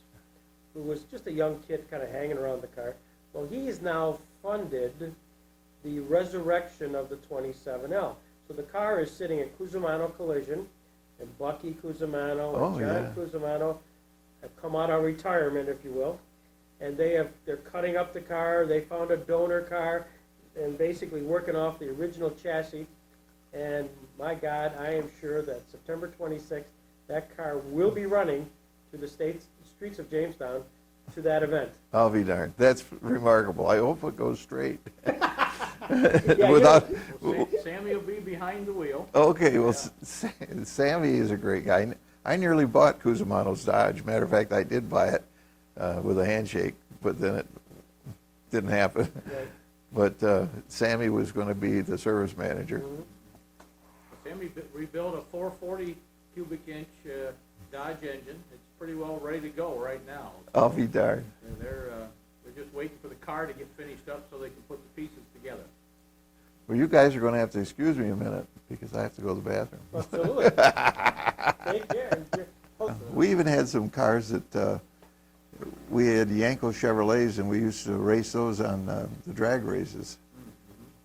[SPEAKER 2] who was just a young kid kind of hanging around the car. Well, he's now funded the resurrection of the 27L. So the car is sitting at Cusimano Collision, and Bucky Cusimano and
[SPEAKER 1] Oh,
[SPEAKER 2] John
[SPEAKER 1] yeah.
[SPEAKER 2] Cusimano have come out of retirement, if you will, and they're cutting up the car. They found a donor car, and basically working off the original chassis. And my God, I am sure that September 26th, that car will be running through the streets of Jamestown to that event.
[SPEAKER 1] I'll be darned. That's remarkable. I hope it goes straight.
[SPEAKER 2] Yeah,
[SPEAKER 1] Without.
[SPEAKER 3] Well, Sammy will be behind the wheel.
[SPEAKER 1] Okay, well, Sammy is a great guy. I nearly bought Cusimano's Dodge. Matter of fact, I did buy it with a handshake, but then it didn't happen.
[SPEAKER 2] Right.
[SPEAKER 1] But Sammy was going to be the service manager.
[SPEAKER 2] Mhm.
[SPEAKER 3] Sammy rebuilt a 440 cubic inch Dodge engine. It's pretty well ready to go right now.
[SPEAKER 1] I'll be darned.
[SPEAKER 3] And they're just waiting for the car to get finished up so they can put the pieces together.
[SPEAKER 1] Well, you guys are going to have to excuse me a minute because I have to go to the bathroom.
[SPEAKER 2] Absolutely. Take care.
[SPEAKER 1] We even had some cars that we had Yanko Chevrolets, and we used to race those on the drag races.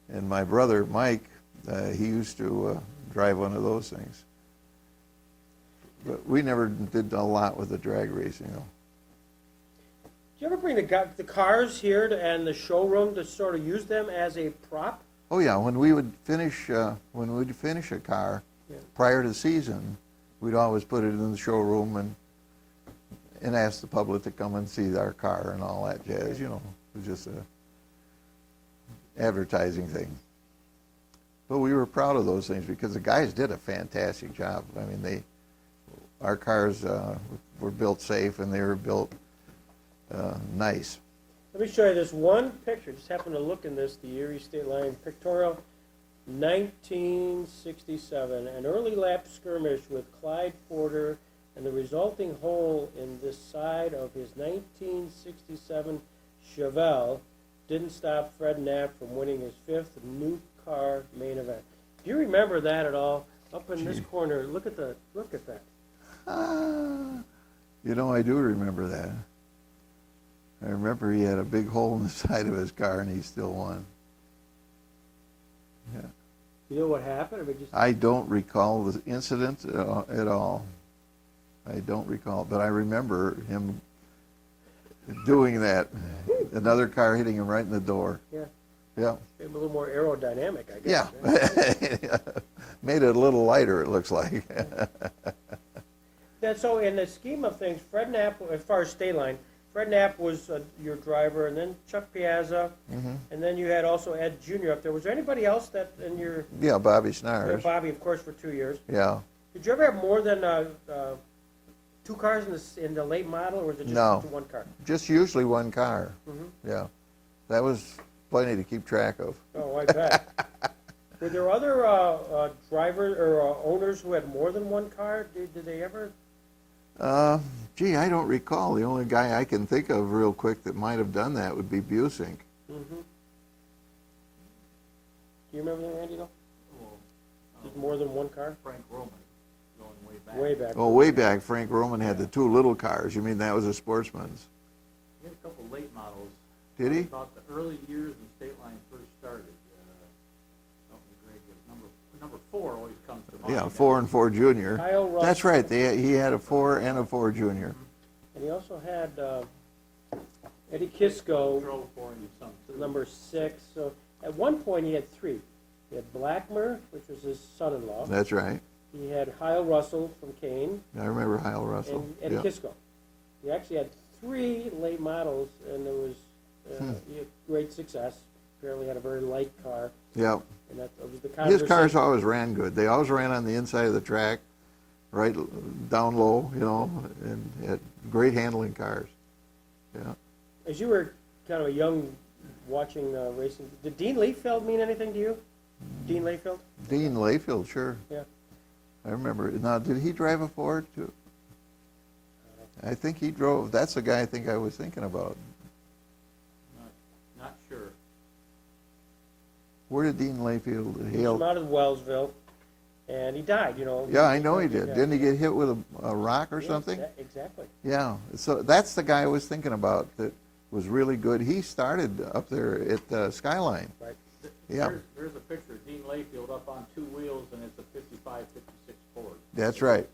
[SPEAKER 1] And my brother Mike, he used to drive one of those things. But we never did a lot with the drag racing, though.
[SPEAKER 2] Do you ever bring the cars here and the showroom to sort of use them as a prop?
[SPEAKER 1] Oh yeah, when we'd finish a car
[SPEAKER 2] Yeah.
[SPEAKER 1] prior to the season, we'd always put it in the showroom and ask the public to come and see our car and all that jazz. You know, it was just a advertising thing. But we were proud of those things because the guys did a fantastic job. I mean, our cars were built safe and they were built nice.
[SPEAKER 2] Let me show you this one picture. Just happened to look in this, the Erie State Line pictorial, 1967, an early lap skirmish with Clyde Porter, and the resulting hole in this side of his 1967 Chevelle didn't stop Fred Knapp from winning his 5th new car main event. Do you remember that at all? Up in this corner, look at that.
[SPEAKER 1] You know, I do remember that. I remember he had a big hole in the side of his car and he still won. Yeah.
[SPEAKER 2] You know what happened?
[SPEAKER 1] I don't recall the incident at all. I don't recall, but I remember him doing that. Another car hitting him right in the door.
[SPEAKER 2] Yeah.
[SPEAKER 1] Yeah.
[SPEAKER 2] Maybe a little more aerodynamic, I guess.
[SPEAKER 1] Yeah.
[SPEAKER 2] Right?
[SPEAKER 1] Made it a little lighter, it looks like.
[SPEAKER 2] So in the scheme of things, Fred Knapp, as far as State Line, Fred Knapp was your driver, and then Chuck Piazza, and then you had also Ed Jr. up there. Was there anybody else that in your...
[SPEAKER 1] Yeah, Bobby Snars.
[SPEAKER 2] Bobby, of course, for 2 years.
[SPEAKER 1] Yeah.
[SPEAKER 2] Did you ever have more than 2 cars in the late model, or was it just
[SPEAKER 1] No.
[SPEAKER 2] one car?
[SPEAKER 1] Just usually one car. Yeah. That was plenty to keep track of.
[SPEAKER 2] Oh, I bet. Were there other drivers or owners who had more than one car? Did they ever...
[SPEAKER 1] Gee, I don't recall. The only guy I can think of real quick that might have done that would be Busink.
[SPEAKER 2] Do you remember that, Andy? No?
[SPEAKER 3] Well,
[SPEAKER 2] Just more than one car?
[SPEAKER 3] Frank Roman, going way back.
[SPEAKER 2] Way back.
[SPEAKER 1] Oh, way back, Frank Roman had the 2 little cars. You mean that was a Sportsman's?
[SPEAKER 3] He had a couple late models.
[SPEAKER 1] Did he?
[SPEAKER 3] About the early years when State Line first started. Help me, Greg, number 4 always comes to mind.
[SPEAKER 1] Yeah, 4 and 4 Junior.
[SPEAKER 2] Kyle Russell.
[SPEAKER 1] That's right. He had a 4 and a 4 Junior.
[SPEAKER 2] And he also had Eddie Kisco,
[SPEAKER 3] Drove for him some too.
[SPEAKER 2] number 6. So at one point he had 3. He had Blackmer, which was his son-in-law.
[SPEAKER 1] That's right.
[SPEAKER 2] He had Kyle Russell from Kane,
[SPEAKER 1] I remember Hyle Russell.
[SPEAKER 2] and Eddie
[SPEAKER 1] Yeah.
[SPEAKER 2] Kisco. He actually had 3 late models, and there was he had great success. Apparently had a very light car,
[SPEAKER 1] Yeah.
[SPEAKER 2] and that was the
[SPEAKER 1] His
[SPEAKER 2] conversation.
[SPEAKER 1] cars always ran good. They always ran on the inside of the track, right down low, you know, and had great handling cars. Yeah.
[SPEAKER 2] As you were kind of a young watching racing, did Dean Layfield mean anything to you? Dean Layfield?
[SPEAKER 1] Dean Layfield, sure.
[SPEAKER 2] Yeah.
[SPEAKER 1] I remember. Now, did he drive a Ford too? I think he drove. That's the guy I think I was thinking about. Where did Dean Layfield
[SPEAKER 2] He was
[SPEAKER 1] hail?
[SPEAKER 2] from out of Wellsville, and he died, you know.
[SPEAKER 1] Yeah, I know he did.
[SPEAKER 2] died.
[SPEAKER 1] Didn't he get hit with a rock or
[SPEAKER 2] Yeah,
[SPEAKER 1] something?
[SPEAKER 2] Exactly.
[SPEAKER 1] Yeah. So that's the guy I was thinking about that was really good. He started up there at Skyline.
[SPEAKER 2] Right.
[SPEAKER 1] Yeah.
[SPEAKER 3] There's a picture of Dean Layfield up on two wheels, and it's a 55, 56 Ford.
[SPEAKER 1] That's right.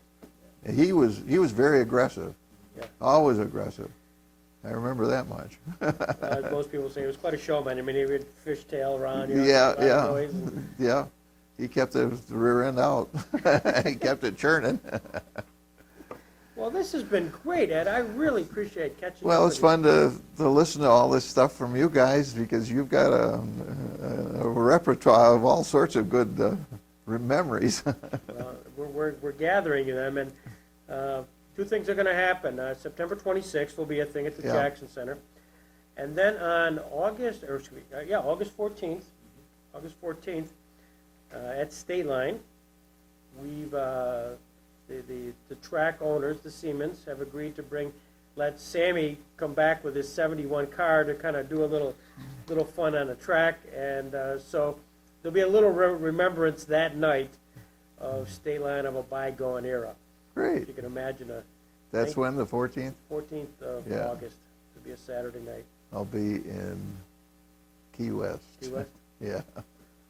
[SPEAKER 1] He was very aggressive.
[SPEAKER 2] Yeah.
[SPEAKER 1] Always aggressive. I remember that much.
[SPEAKER 2] As most people say, he was quite a showman. I mean, he would fishtail around, you know,
[SPEAKER 1] Yeah,
[SPEAKER 2] a lot of
[SPEAKER 1] yeah.
[SPEAKER 2] noise and-
[SPEAKER 1] Yeah. He kept the rear end out. He kept it churning.
[SPEAKER 2] Well, this has been great, Ed. I really appreciate catching up
[SPEAKER 1] Well,
[SPEAKER 2] with
[SPEAKER 1] it's
[SPEAKER 2] you.
[SPEAKER 1] fun to listen to all this stuff from you guys because you've got a repertoire of all sorts of good memories.
[SPEAKER 2] We're gathering them, and two things are going to happen. September 26th will be a thing at the
[SPEAKER 1] Yeah.
[SPEAKER 2] Jackson Center, and then on August 14th, at State Line, we've the track owners, the Siemens, have agreed to let Sammy come back with his 71 car to kind of do a little fun on the track, and so there'll be a little remembrance that night of State Line of a bygone era.
[SPEAKER 1] Great.
[SPEAKER 2] You can imagine
[SPEAKER 1] That's when, the 14th?
[SPEAKER 2] 14th of
[SPEAKER 1] Yeah.
[SPEAKER 2] August. It'll be a Saturday night.
[SPEAKER 1] I'll be in Key West.
[SPEAKER 2] Key West?
[SPEAKER 1] Yeah.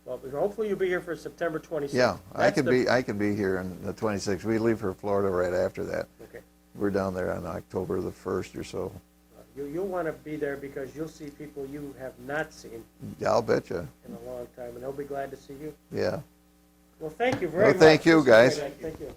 [SPEAKER 2] Well, hopefully you'll be here for September 26th.
[SPEAKER 1] Yeah, I
[SPEAKER 2] That's
[SPEAKER 1] can be here on the 26th. We leave for Florida right after that.
[SPEAKER 2] Okay.
[SPEAKER 1] We're down there on October the 1st or so.
[SPEAKER 2] You'll want to be there because you'll see people you have not seen
[SPEAKER 1] Yeah, I'll bet you.
[SPEAKER 2] in a long time, and they'll be glad to see you.
[SPEAKER 1] Yeah.
[SPEAKER 2] Well, thank you very
[SPEAKER 1] Well,
[SPEAKER 2] much.
[SPEAKER 1] thank you,
[SPEAKER 2] This is
[SPEAKER 1] guys.
[SPEAKER 2] great, Ed. Thank you.